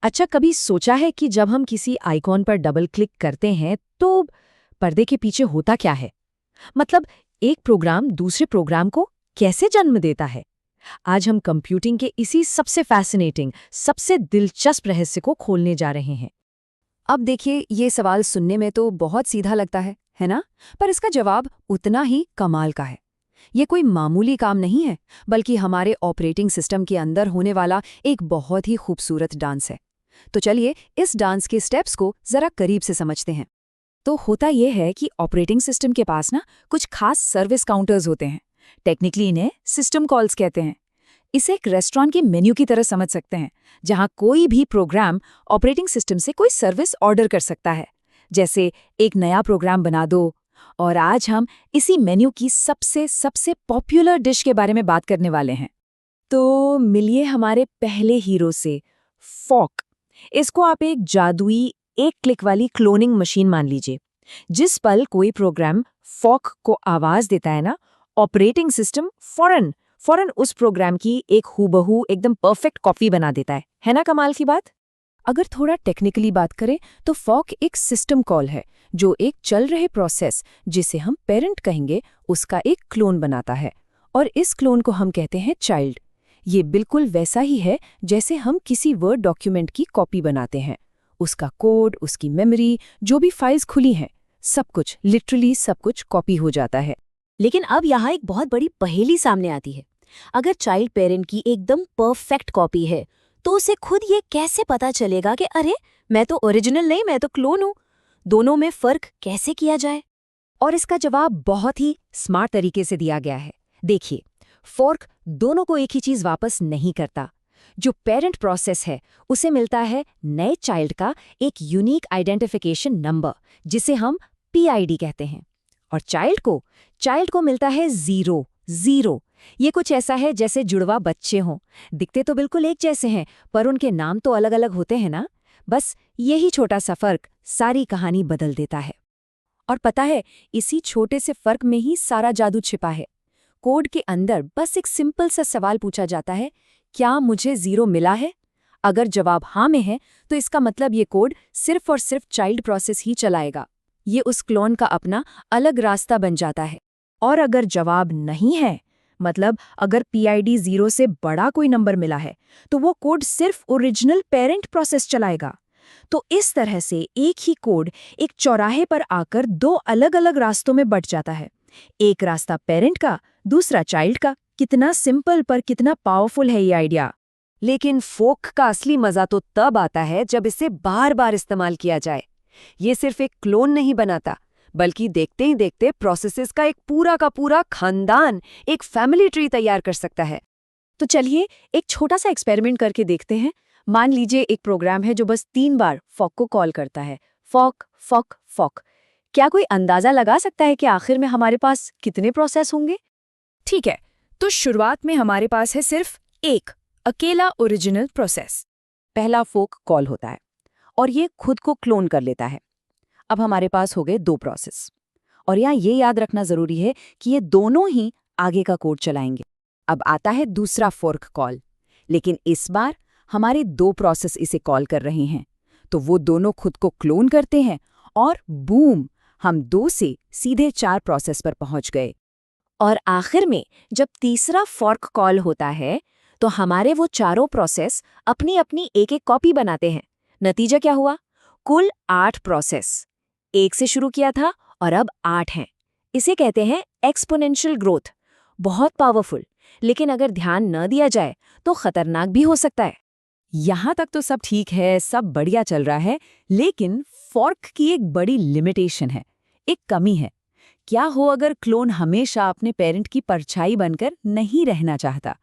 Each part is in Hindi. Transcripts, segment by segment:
अच्छा, कभी सोचा है कि जब हम किसी आइकॉन पर डबल क्लिक करते हैं तो पर्दे के पीछे होता क्या है? मतलब एक प्रोग्राम दूसरे प्रोग्राम को कैसे जन्म देता है? आज हम कंप्यूटिंग के इसी सबसे फैसिनेटिंग, सबसे दिलचस्प रहस्य को खोलने जा रहे हैं। अब देखिए, ये सवाल सुनने में तो बहुत सीधा लगता है ना? पर इसका जवाब उतना ही कमाल का है। ये कोई मामूली काम नहीं है, बल्कि हमारे ऑपरेटिंग सिस्टम के अंदर होने वाला एक बहुत ही खूबसूरत डांस है। तो चलिए इस डांस के स्टेप्स को जरा करीब से समझते हैं। तो होता यह है कि ऑपरेटिंग सिस्टम के पास ना कुछ खास सर्विस काउंटर्स होते हैं। टेक्निकली इन्हें सिस्टम कॉल्स कहते हैं। इसे एक रेस्टोरेंट के मेन्यू की तरह समझ सकते हैं, जहां कोई भी प्रोग्राम ऑपरेटिंग सिस्टम से कोई सर्विस ऑर्डर कर सकता है, जैसे एक नया प्रोग्राम बना दो। और आज हम इसी मेन्यू की सबसे सबसे पॉपुलर डिश के बारे में बात करने वाले हैं। तो मिलिए हमारे पहले हीरो से, फॉक। इसको आप एक जादुई, एक क्लिक वाली क्लोनिंग मशीन मान लीजिए। जिस पल कोई प्रोग्राम फॉक को आवाज देता है ना, ऑपरेटिंग सिस्टम फौरन फौरन उस प्रोग्राम की एक हूबहू एकदम परफेक्ट कॉपी बना देता है ना कमाल की बात? अगर थोड़ा टेक्निकली बात करें तो फॉक एक सिस्टम कॉल है जो एक चल रहे प्रोसेस, जिसे हम पेरेंट कहेंगे, उसका एक क्लोन बनाता है। और इस क्लोन को हम कहते हैं चाइल्ड। ये बिल्कुल वैसा ही है जैसे हम किसी वर्ड डॉक्यूमेंट की कॉपी बनाते हैं। उसका कोड, उसकी मेमोरी, जो भी फाइल्स खुली हैं, सब कुछ, लिटरली सब कुछ कॉपी हो जाता है। लेकिन अब यहाँ एक बहुत बड़ी पहेली सामने आती है। अगर चाइल्ड पेरेंट की एकदम परफेक्ट कॉपी है, तो उसे खुद ये कैसे पता चलेगा कि अरे मैं तो ओरिजिनल नहीं, मैं तो क्लोन हूँ? दोनों में फर्क कैसे किया जाए? और इसका जवाब बहुत ही स्मार्ट तरीके से दिया गया है। देखिए, फोर्क दोनों को एक ही चीज वापस नहीं करता। जो पेरेंट प्रोसेस है उसे मिलता है नए चाइल्ड का एक यूनिक आइडेंटिफिकेशन नंबर, जिसे हम पीआईडी कहते हैं। और चाइल्ड को मिलता है जीरो जीरो। ये कुछ ऐसा है जैसे जुड़वा बच्चे हों। दिखते तो बिल्कुल एक जैसे हैं, पर उनके नाम तो अलग अलग होते हैं ना। बस यही छोटा सा फर्क सारी कहानी बदल देता है। और पता है, इसी छोटे से फर्क में ही सारा जादू छिपा है। कोड के अंदर बस एक सिंपल सा सवाल पूछा जाता है, क्या मुझे जीरो मिला है? अगर जवाब हाँ में है, तो इसका मतलब ये कोड सिर्फ और सिर्फ चाइल्ड प्रोसेस ही चलाएगा। ये उस क्लोन का अपना अलग रास्ता बन जाता है। और अगर जवाब नहीं है, मतलब अगर पीआईडी 0 से बड़ा कोई नंबर मिला है, तो वो कोड सिर्फ ओरिजिनल पेरेंट प्रोसेस चलाएगा। तो इस तरह से एक ही कोड एक चौराहे पर आकर दो अलग अलग रास्तों में बंट जाता है। एक रास्ता पेरेंट का, दूसरा चाइल्ड का। कितना सिंपल पर कितना पावरफुल है ये आइडिया। लेकिन फोक का असली मजा तो तब आता है जब इसे बार बार इस्तेमाल किया जाए। ये सिर्फ एक क्लोन नहीं बनाता, बल्कि देखते ही देखते प्रोसेसेस का एक पूरा का पूरा खानदान, एक फैमिली ट्री तैयार कर सकता है। तो चलिए एक छोटा सा एक्सपेरिमेंट करके देखते हैं। मान लीजिए एक प्रोग्राम है जो बस 3 बार फॉक को कॉल करता है, फॉक फॉक फॉक। क्या कोई अंदाजा लगा सकता है कि आखिर में हमारे पास कितने प्रोसेस होंगे? ठीक है, तो शुरुआत में हमारे पास है सिर्फ एक अकेला ओरिजिनल प्रोसेस। पहला फोक कॉल होता है और ये खुद को क्लोन कर लेता है। अब हमारे पास हो गए 2 प्रोसेस। और यहाँ ये याद रखना जरूरी है कि ये दोनों ही आगे का कोड चलाएंगे। अब आता है दूसरा फोर्क कॉल, लेकिन इस बार हमारे 2 प्रोसेस इसे कॉल कर रहे हैं, तो वो दोनों खुद को क्लोन करते हैं और बूम, हम 2 से सीधे 4 प्रोसेस पर पहुंच गए। और आखिर में जब तीसरा फॉर्क कॉल होता है, तो हमारे वो चारों प्रोसेस अपनी अपनी एक एक कॉपी बनाते हैं। नतीजा क्या हुआ? कुल 8 प्रोसेस। 1 से शुरू किया था और अब 8 हैं। इसे कहते हैं एक्सपोनेंशियल ग्रोथ। बहुत पावरफुल, लेकिन अगर ध्यान न दिया जाए तो खतरनाक भी हो सकता है। यहाँ तक तो सब ठीक है, सब बढ़िया चल रहा है, लेकिन फॉर्क की एक बड़ी लिमिटेशन है, एक कमी है। क्या हो अगर क्लोन हमेशा अपने पेरेंट की परछाई बनकर नहीं रहना चाहता?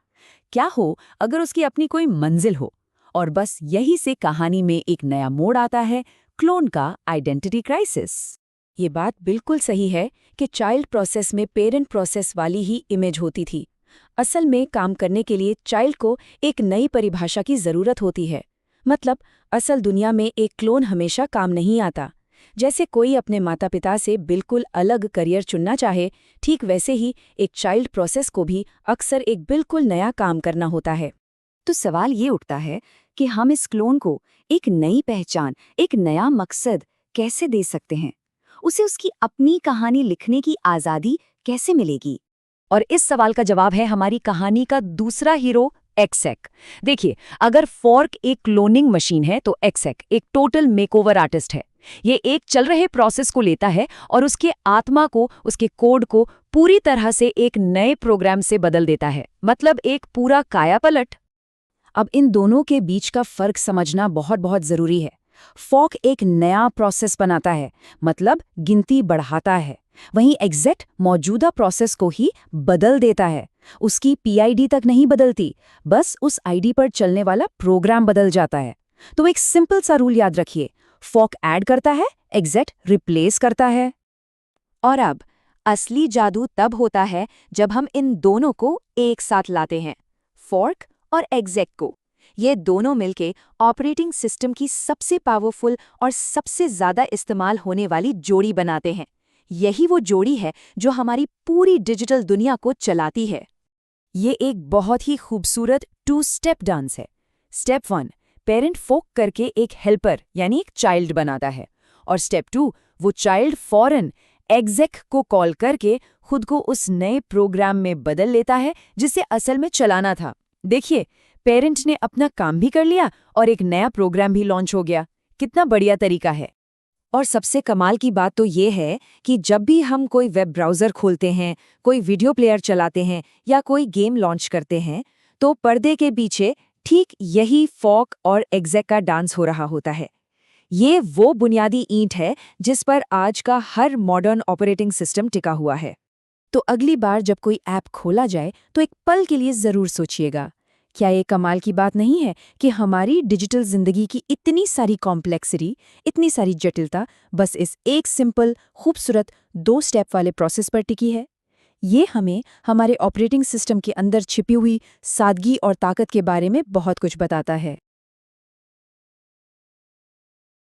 क्या हो अगर उसकी अपनी कोई मंजिल हो? और बस यही से कहानी में एक नया मोड़ आता है, क्लोन का आइडेंटिटी क्राइसिस। ये बात बिल्कुल सही है कि चाइल्ड प्रोसेस में पेरेंट प्रोसेस वाली ही इमेज होती थी। असल में काम करने के लिए चाइल्ड को एक नई परिभाषा की जरूरत होती है। मतलब असल दुनिया में एक क्लोन हमेशा काम नहीं आता। जैसे कोई अपने माता पिता से बिल्कुल अलग करियर चुनना चाहे, ठीक वैसे ही एक चाइल्ड प्रोसेस को भी अक्सर एक बिल्कुल नया काम करना होता है। तो सवाल ये उठता है कि हम इस क्लोन को एक नई पहचान, एक नया मकसद कैसे दे सकते हैं। उसे उसकी अपनी कहानी लिखने की आज़ादी कैसे मिलेगी। और इस सवाल का जवाब है हमारी कहानी का दूसरा हीरो, एक्सेक। देखिए, अगर फॉर्क एक क्लोनिंग मशीन है तो एक्सेक एक टोटल मेकओवर आर्टिस्ट है। ये एक चल रहे प्रोसेस को लेता है और उसके आत्मा को, उसके कोड को पूरी तरह से एक नए प्रोग्राम से बदल देता है, मतलब एक पूरा कायापलट। अब इन दोनों के बीच का फर्क समझना बहुत बहुत जरूरी है। फॉर्क एक नया प्रोसेस बनाता है, मतलब गिनती बढ़ाता है। वहीं एग्जेक मौजूदा प्रोसेस को ही बदल देता है। उसकी पीआईडी तक नहीं बदलती, बस उस आईडी पर चलने वाला प्रोग्राम बदल जाता है। तो एक सिंपल सा रूल याद रखिए, फॉर्क ऐड करता है, एग्जेक रिप्लेस करता है। और अब असली जादू तब होता है जब हम इन दोनों को एक साथ लाते हैं, फॉर्क और एग्जेक को। ये दोनों मिलके ऑपरेटिंग सिस्टम की सबसे पावरफुल और सबसे ज्यादा इस्तेमाल होने वाली जोड़ी बनाते हैं। यही वो जोड़ी है जो हमारी पूरी डिजिटल दुनिया को चलाती है। ये एक बहुत ही खूबसूरत 2 स्टेप डांस है। स्टेप 1, पेरेंट फोक करके एक हेल्पर यानी एक चाइल्ड बनाता है, और स्टेप 2, वो चाइल्ड फौरन एग्जेक को कॉल करके खुद को उस नए प्रोग्राम में बदल लेता है जिसे असल में चलाना था। देखिए, पेरेंट ने अपना काम भी कर लिया और एक नया प्रोग्राम भी लॉन्च हो गया। कितना बढ़िया तरीका है। और सबसे कमाल की बात तो ये है कि जब भी हम कोई वेब ब्राउज़र खोलते हैं, कोई वीडियो प्लेयर चलाते हैं या कोई गेम लॉन्च करते हैं, तो पर्दे के पीछे ठीक यही फॉर्क और एग्जेक का डांस हो रहा होता है। ये वो बुनियादी ईंट है जिस पर आज का हर मॉडर्न ऑपरेटिंग सिस्टम टिका हुआ है। तो अगली बार जब कोई ऐप खोला जाए तो एक पल के लिए ज़रूर सोचिएगा, क्या ये कमाल की बात नहीं है कि हमारी डिजिटल जिंदगी की इतनी सारी कॉम्प्लेक्सिटी, इतनी सारी जटिलता बस इस एक सिंपल, खूबसूरत 2 स्टेप वाले प्रोसेस पर टिकी है। ये हमें हमारे ऑपरेटिंग सिस्टम के अंदर छिपी हुई सादगी और ताकत के बारे में बहुत कुछ बताता है।